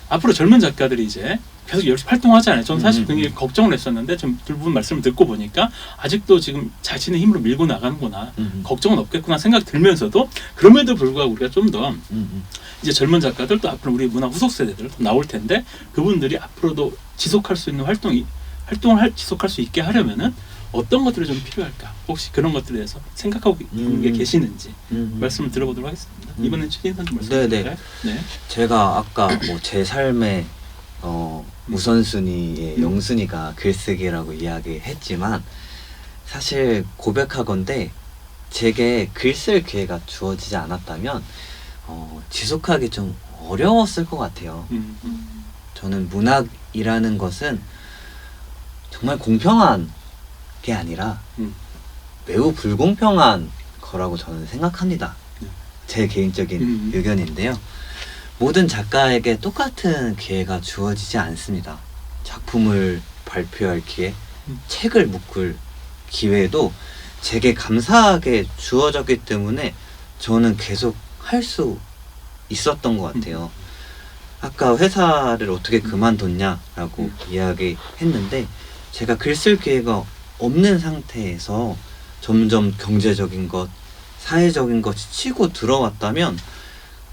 앞으로 젊은 작가들이 이제 계속 열심히 활동하잖아요. 저는 사실 굉장히 걱정을 했었는데 좀 두 분 말씀을 듣고 보니까 아직도 지금 자신의 힘으로 밀고 나가는구나, 걱정은 없겠구나 생각이 들면서도 그럼에도 불구하고 우리가 좀 더 이제 젊은 작가들 또 앞으로 우리 문화 후속 세대들 나올 텐데 그분들이 앞으로도 지속할 수 있는 지속할 수 있게 하려면은 어떤 것들이 좀 필요할까? 혹시 그런 것들에 대해서 생각하고 있는 게 계시는지 말씀을 들어보도록 하겠습니다. 이번엔 최진선 좀 말씀해 주실까요? 네. 제가 아까 뭐 제 삶의 우선순위의 영순위가 글쓰기라고 이야기했지만 사실 고백하건대 제게 글 쓸 기회가 주어지지 않았다면 지속하기 좀 어려웠을 것 같아요. 저는 문학이라는 것은 정말 공평한 게 아니라 매우 불공평한 거라고 저는 생각합니다. 제 개인적인 의견인데요. 모든 작가에게 똑같은 기회가 주어지지 않습니다. 작품을 발표할 기회, 책을 묶을 기회도 제게 감사하게 주어졌기 때문에 저는 계속 할 수 있었던 것 같아요. 아까 회사를 어떻게 그만뒀냐라고 이야기했는데 제가 글 쓸 기회가 없는 상태에서 점점 경제적인 것, 사회적인 것이 치고 들어왔다면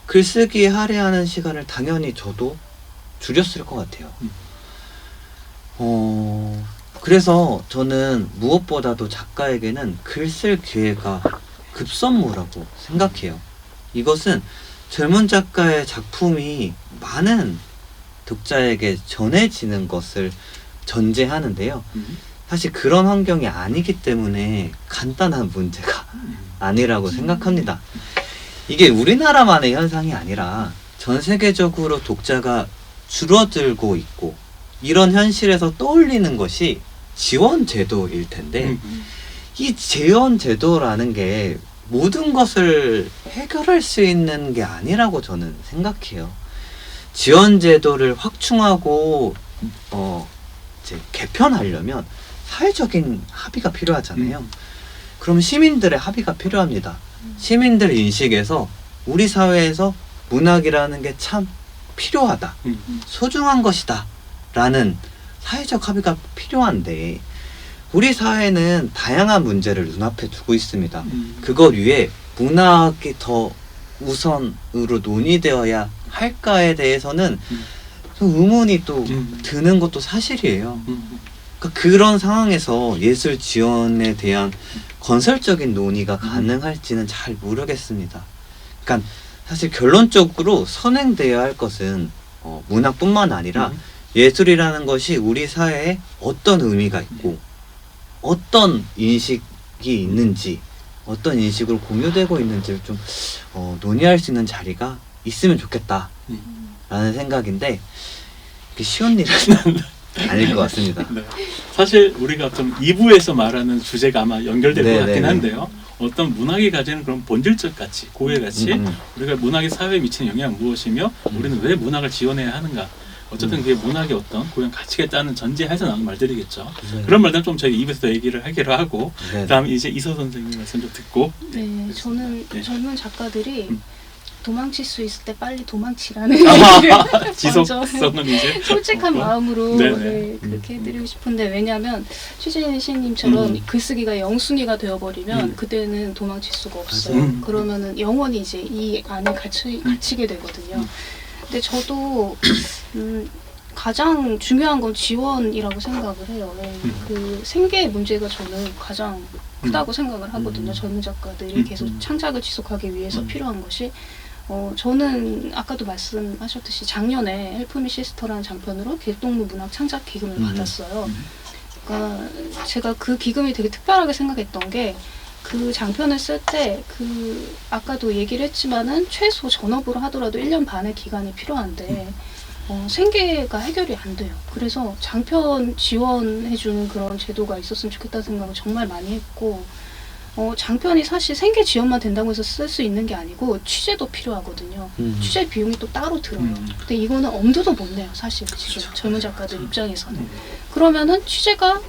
글쓰기에 할애하는 시간을 당연히 저도 줄였을 것 같아요. 그래서 저는 무엇보다도 작가에게는 글 쓸 기회가 급선무라고 생각해요. 이것은 젊은 작가의 작품이 많은 독자에게 전해지는 것을 전제하는데요. 사실 그런 환경이 아니기 때문에 간단한 문제가 아니라고 생각합니다. 이게 우리나라만의 현상이 아니라 전 세계적으로 독자가 줄어들고 있고 이런 현실에서 떠올리는 것이 지원 제도일 텐데 이 지원 제도라는 게 모든 것을 해결할 수 있는 게 아니라고 저는 생각해요. 지원 제도를 확충하고 이제 개편하려면 사회적인 합의가 필요하잖아요. 그럼 시민들의 합의가 필요합니다. 시민들 인식에서 우리 사회에서 문학이라는 게 참 필요하다, 소중한 것이다 라는 사회적 합의가 필요한데 우리 사회는 다양한 문제를 눈앞에 두고 있습니다. 그것 위에 문학이 더 우선으로 논의되어야 할까에 대해서는 좀 의문이 또 드는 것도 사실이에요. 그러니까 그런 상황에서 예술 지원에 대한 건설적인 논의가 가능할지는 잘 모르겠습니다. 그러니까 사실 결론적으로 선행되어야 할 것은 문학뿐만 아니라 예술이라는 것이 우리 사회에 어떤 의미가 있고 어떤 인식이 있는지 어떤 인식으로 공유되고 있는지를 좀 논의할 수 있는 자리가 있으면 좋겠다 라는 생각인데 그게 쉬운 일은 아닐 것 같습니다. 네. 사실 우리가 좀 2부에서 말하는 주제가 아마 연결될 것 같긴 한데요. 어떤 문학이 가지는 그런 본질적 가치, 고유의 가치, 우리가 문학이 사회에 미치는 영향은 무엇이며 우리는 왜 문학을 지원해야 하는가. 어쨌든 그게 문학의 어떤 고유한 가치가 있다는 전제하에서 나오는 말들이겠죠. 그런 말들은 좀 저희 입에서 얘기를 하기로 하고 그다음 이제 이서 선생님 말씀 좀 듣고. 저는 젊은 작가들이 도망칠 수 있을 때 빨리 도망치라는 얘기를 지속성은 이제 솔직한 마음으로 그렇게 해드리고 싶은데 왜냐하면 최진신님처럼 글쓰기가 영순위가 되어버리면 그때는 도망칠 수가 없어요. 그러면은 영원히 이제 이 안에 갇히게 되거든요. 근데 저도 가장 중요한 건 지원이라고 생각을 해요. 그 생계의 문제가 저는 가장 크다고 생각을 하거든요. 젊은 작가들이 계속 창작을 지속하기 위해서 필요한 것이 저는 아까도 말씀하셨듯이 작년에 헬프미 시스터라는 장편으로 개똥무 문학 창작 기금을 받았어요. 그러니까 제가 그 기금이 되게 특별하게 생각했던 게 그 장편을 쓸 때 아까도 얘기를 했지만은 최소 전업으로 하더라도 1년 반의 기간이 필요한데 생계가 해결이 안 돼요. 그래서 장편 지원해주는 그런 제도가 있었으면 좋겠다는 생각을 정말 많이 했고 장편이 사실 생계 지원만 된다고 해서 쓸 수 있는 게 아니고 취재도 필요하거든요. 취재 비용이 또 따로 들어요. 근데 이거는 엄두도 못 내요. 사실 지금 젊은 작가들 입장에서는. 그러면은 취재가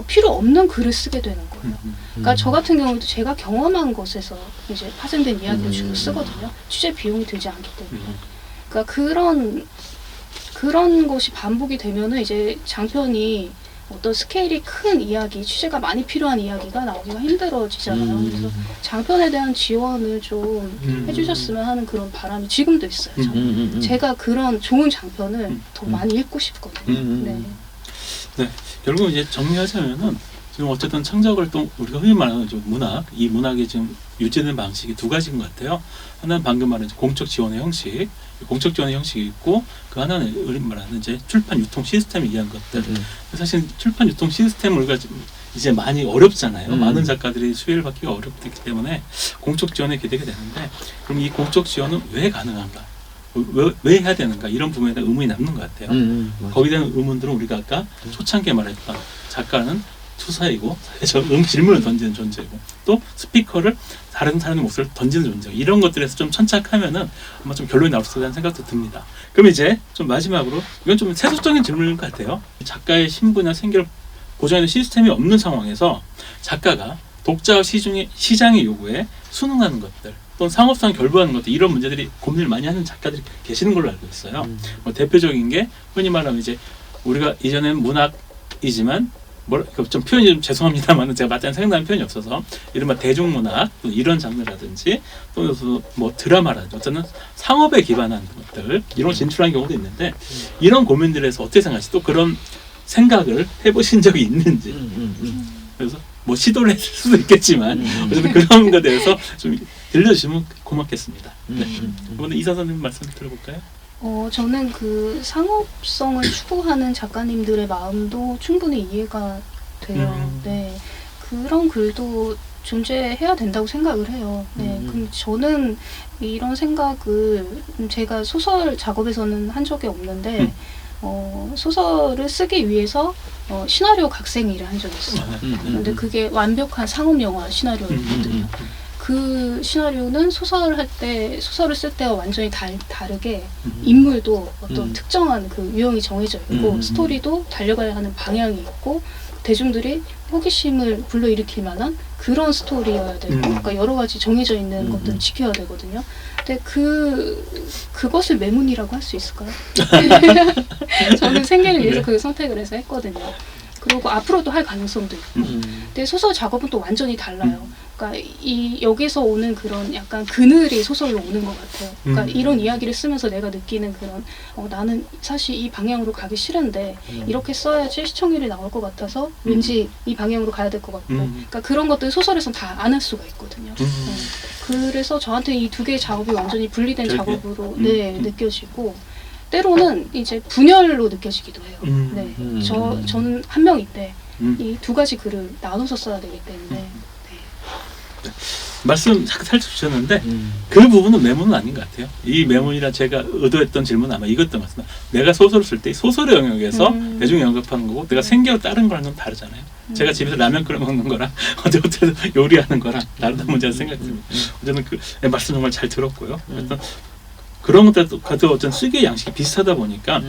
필요 없는 글을 쓰게 되는 거예요. 그러니까 저 같은 경우도 제가 경험한 것에서 이제 파생된 이야기를 주로 쓰거든요. 취재 비용이 들지 않기 때문에. 그러니까 그런 것이 반복이 되면은 이제 장편이 어떤 스케일이 큰 이야기, 취재가 많이 필요한 이야기가 나오기가 힘들어지잖아요. 그래서 장편에 대한 지원을 좀 해주셨으면 하는 그런 바람이 지금도 있어요. 저는. 제가 그런 좋은 장편을 더 많이 읽고 싶거든요. 네. 네, 결국 이제 정리하자면은 지금 어쨌든 창작활동 우리가 흔히 말하는 좀 문학, 이 문학이 지금 유지되는 방식이 두 가지인 것 같아요. 하나는 방금 말한 공적 지원의 형식, 공적 지원의 형식이 있고 그 하나는 우리 말하는 이제 출판 유통 시스템에 의한 것들. 사실 출판 유통 시스템을 우리가 이제 많이 어렵잖아요. 많은 작가들이 수혜를 받기가 어렵기 때문에 공적 지원에 기대가 되는데 그럼 이 공적 지원은 왜 가능한가? 왜 해야 되는가? 이런 부분에 대한 의문이 남는 것 같아요. 거기에 대한 의문들은 우리가 아까 초창기에 말했던 작가는 투사이고 질문을 던지는 존재고 또 스피커를 다른 사람의 목소리를 던지는 존재고 이런 것들에서 좀 천착하면은 아마 좀 결론이 나올 수 있다는 생각도 듭니다. 그럼 이제 좀 마지막으로 이건 좀 세속적인 질문인 것 같아요. 작가의 신분이나 생계를 보장하는 시스템이 없는 상황에서 작가가 독자와 시장의 요구에 순응하는 것들 또는 상업상 결부하는 것들 이런 문제들이 고민을 많이 하는 작가들이 계시는 걸로 알고 있어요. 뭐 대표적인 게 흔히 말하면 이제 우리가 이전엔 문학이지만 좀 표현이 좀 죄송합니다만 제가 맞다는 생각나는 표현이 없어서 이른바 대중문학 이런 장르라든지 또는 뭐 드라마라든지 어쨌든 상업에 기반한 것들 이런 걸 진출한 경우도 있는데 이런 고민들에서 어떻게 생각하시죠? 또 그런 생각을 해보신 적이 있는지 그래서 뭐 시도를 했을 수도 있겠지만 어쨌든 그런 것에 대해서 좀 들려주시면 고맙겠습니다. 네. 이번에 이사 선생님 말씀 들어볼까요? 저는 그 상업성을 추구하는 작가님들의 마음도 충분히 이해가 돼요. 네. 그런 글도 존재해야 된다고 생각을 해요. 네. 그럼 저는 이런 생각을 제가 소설 작업에서는 한 적이 없는데 소설을 쓰기 위해서 시나리오 각색 일을 한 적이 있어요. 근데 그게 완벽한 상업 영화 시나리오였거든요. 그 시나리오는 소설을 쓸 때와 완전히 다르게 인물도 어떤 특정한 그 유형이 정해져 있고 스토리도 달려가야 하는 방향이 있고 대중들이 호기심을 불러일으킬 만한 그런 스토리여야 되고 그러니까 여러 가지 정해져 있는 것들을 지켜야 되거든요. 근데 그것을 매문이라고 할 수 있을까요? 저는 생계를 위해서 그 선택을 해서 했거든요. 그리고 앞으로도 할 가능성도 있고. 근데 소설 작업은 또 완전히 달라요. 그러니까 여기서 오는 그런 약간 그늘이 소설로 오는 것 같아요. 그러니까 이런 이야기를 쓰면서 내가 느끼는 그런 나는 사실 이 방향으로 가기 싫은데 이렇게 써야지 시청률이 나올 것 같아서 왠지 이 방향으로 가야 될 것 같고 그러니까 그런 것들 소설에서는 다 안 할 수가 있거든요. 그래서 저한테 이 두 개의 작업이 완전히 분리된 작업으로 느껴지고 때로는 이제 분열로 느껴지기도 해요. 네, 저는 한 명인데 이 두 가지 글을 나눠서 써야 되기 때문에 말씀 살짝 주셨는데 그 부분은 매문은 아닌 것 같아요. 이 매문이라 제가 의도했던 질문은 아마 이것도 맞습니다. 내가 소설을 쓸 때 소설의 영역에서 대중에 언급하는 거고 내가 생계로 다른 거랑 좀 다르잖아요. 제가 집에서 라면 끓여 먹는 거랑 어쨌든 요리하는 거랑 다르다는 문제라 생각이 듭니다. 어쨌든 그 말씀 정말 잘 들었고요. 어떤 그런 것들도 어떤 쓰기의 양식이 비슷하다 보니까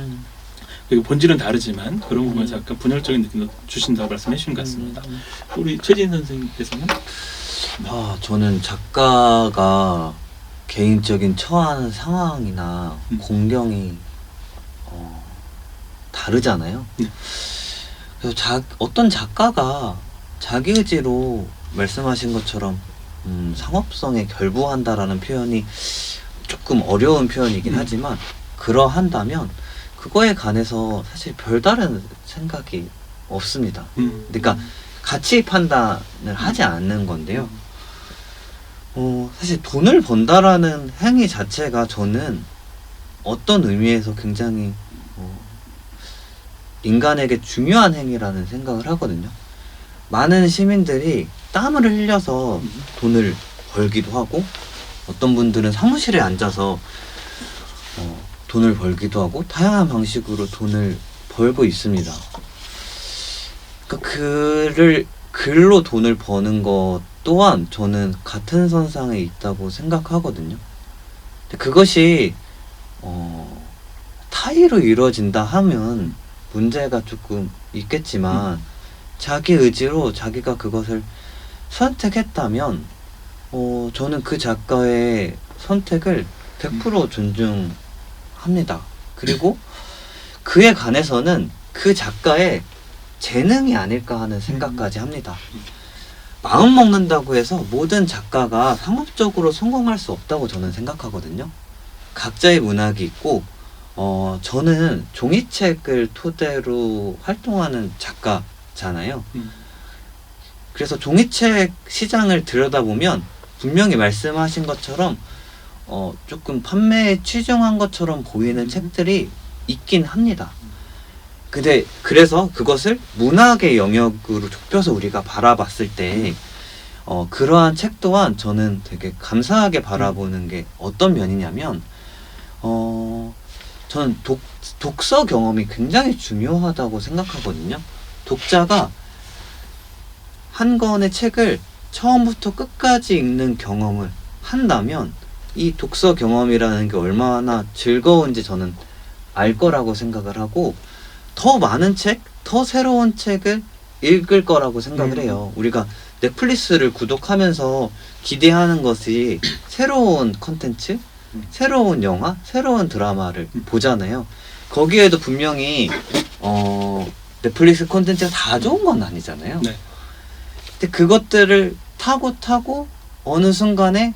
그리고 본질은 다르지만 그런 부분에서 약간 분열적인 느낌도 주신다고 말씀해 주신 것 같습니다. 우리 최진 선생님께서는? 저는 작가가 개인적인 처한 상황이나 공경이 다르잖아요. 그래서 어떤 작가가 자기 의지로 말씀하신 것처럼 상업성에 결부한다라는 표현이 조금 어려운 표현이긴 하지만 그러한다면 그거에 관해서 사실 별다른 생각이 없습니다. 그러니까 가치 판단을 하지 않는 건데요. 사실 돈을 번다라는 행위 자체가 저는 어떤 의미에서 굉장히 인간에게 중요한 행위라는 생각을 하거든요. 많은 시민들이 땀을 흘려서 돈을 벌기도 하고 어떤 분들은 사무실에 앉아서 돈을 벌기도 하고 다양한 방식으로 돈을 벌고 있습니다. 그러니까 글로 돈을 버는 것 또한 저는 같은 선상에 있다고 생각하거든요. 근데 그것이 타의로 이루어진다 하면 문제가 조금 있겠지만 자기 의지로 자기가 그것을 선택했다면 저는 그 작가의 선택을 100% 존중합니다. 그리고 그에 관해서는 그 작가의 재능이 아닐까 하는 생각까지 합니다. 마음 먹는다고 해서 모든 작가가 상업적으로 성공할 수 없다고 저는 생각하거든요. 각자의 문학이 있고 저는 종이책을 토대로 활동하는 작가잖아요. 그래서 종이책 시장을 들여다보면 분명히 말씀하신 것처럼 조금 판매에 치중한 것처럼 보이는 책들이 있긴 합니다. 근데 그래서 그것을 문학의 영역으로 좁혀서 우리가 바라봤을 때 그러한 책 또한 저는 되게 감사하게 바라보는 게 어떤 면이냐면 저는 독서 경험이 굉장히 중요하다고 생각하거든요. 독자가 한 권의 책을 처음부터 끝까지 읽는 경험을 한다면 이 독서 경험이라는 게 얼마나 즐거운지 저는 알 거라고 생각을 하고 더 많은 책, 더 새로운 책을 읽을 거라고 생각을 해요. 우리가 넷플릭스를 구독하면서 기대하는 것이 새로운 컨텐츠, 새로운 영화, 새로운 드라마를 보잖아요. 거기에도 분명히 넷플릭스 콘텐츠가 다 좋은 건 아니잖아요. 네. 근데 그것들을 타고 어느 순간에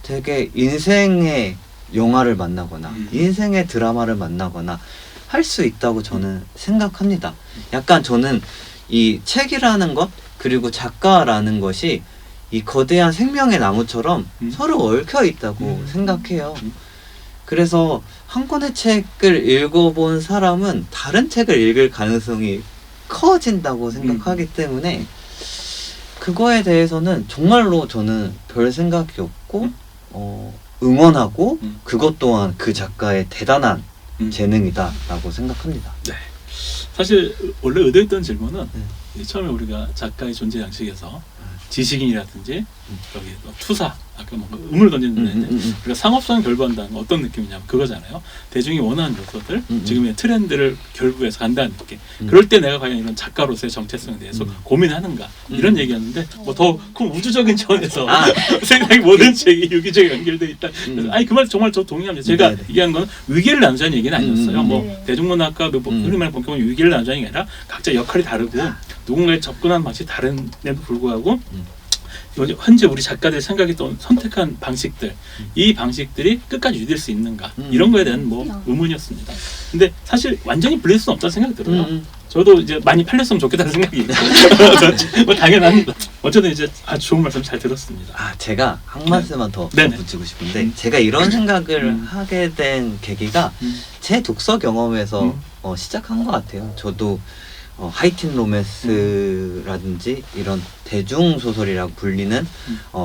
되게 인생의 영화를 만나거나 인생의 드라마를 만나거나 할 수 있다고 저는 생각합니다. 약간 저는 이 책이라는 것 그리고 작가라는 것이 이 거대한 생명의 나무처럼 서로 얽혀 있다고 생각해요. 그래서 한 권의 책을 읽어본 사람은 다른 책을 읽을 가능성이 커진다고 생각하기 때문에 그거에 대해서는 정말로 저는 별 생각이 없고 응원하고 그것 또한 그 작가의 대단한 재능이다라고 생각합니다. 네. 사실 원래 의도했던 질문은 처음에 우리가 작가의 존재 양식에서 지식인이라든지 여기 투사 아까 뭔가 음을 던지는데 우리가 상업성을 결부한다는 건 어떤 느낌이냐면 그거잖아요. 대중이 원하는 요소들 지금의 트렌드를 결부해서 간다는 느낌. 그럴 때 내가 과연 이런 작가로서의 정체성에 대해서 고민하는가 이런 얘기였는데 뭐 더 큰 우주적인 차원에서 생각이 모든 책이 유기적으로 연결되어 있다. 그래서 아니 그 말 정말 저 동의합니다. 제가 얘기한 건 위기를 나누자는 얘기는 아니었어요. 뭐 대중문학과 뭐 흔히 말하는 본격적인 위기를 나누자는 게 아니라 각자 역할이 다르고 누군가의 접근하는 방식이 다른데도 불구하고 현재 우리 작가들이 생각했던 선택한 방식들 이 방식들이 끝까지 유지될 수 있는가 이런 거에 대한 뭐 의문이었습니다. 근데 사실 완전히 분리할 수는 없다는 생각이 들어요. 저도 이제 많이 팔렸으면 좋겠다는 생각이 있고 뭐 당연합니다. 어쨌든 이제 아주 좋은 말씀 잘 들었습니다. 제가 한 말씀만 더 붙이고 싶은데 제가 이런 생각을 하게 된 계기가 제 독서 경험에서 시작한 것 같아요. 저도 하이틴 로맨스라든지 이런 대중소설이라고 불리는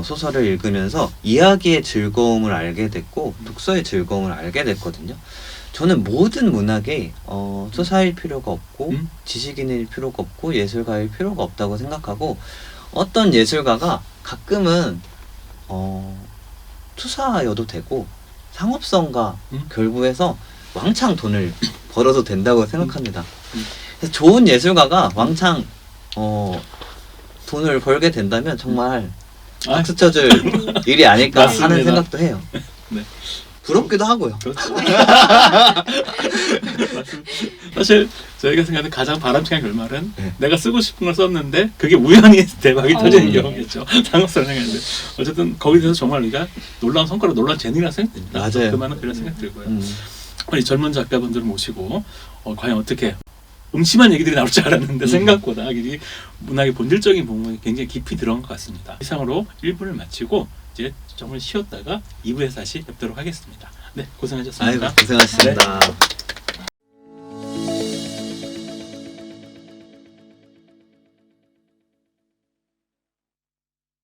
소설을 읽으면서 이야기의 즐거움을 알게 됐고 독서의 즐거움을 알게 됐거든요. 저는 모든 문학이 투사일 필요가 없고 지식인일 필요가 없고 예술가일 필요가 없다고 생각하고 어떤 예술가가 가끔은 투사여도 되고 상업성과 결부해서 왕창 돈을 벌어도 된다고 생각합니다. 좋은 예술가가 왕창 돈을 벌게 된다면 정말 박수 쳐줄 일이 아닐까 하는 생각도 해요. 네. 부럽기도 하고요. 그렇죠. 사실 저희가 생각하는 가장 바람직한 결말은 내가 쓰고 싶은 걸 썼는데 그게 우연히 대박이 터지는 경우겠죠. 상업성을 생각했는데 어쨌든 거기에 대해서 정말 우리가 놀라운 성과로 놀라운 재능이라고 생각됩니다. 맞아요. 그만한 그런 생각 들고요. 우리 젊은 작가분들을 모시고 과연 어떻게 음침한 얘기들이 나올 줄 알았는데 생각보다 이 문학의 본질적인 부분이 굉장히 깊이 들어간 것 같습니다. 이상으로 1부를 마치고 이제 정말 쉬었다가 2부에서 다시 뵙도록 하겠습니다. 네, 고생하셨습니다. 아이고, 고생하셨습니다. 네.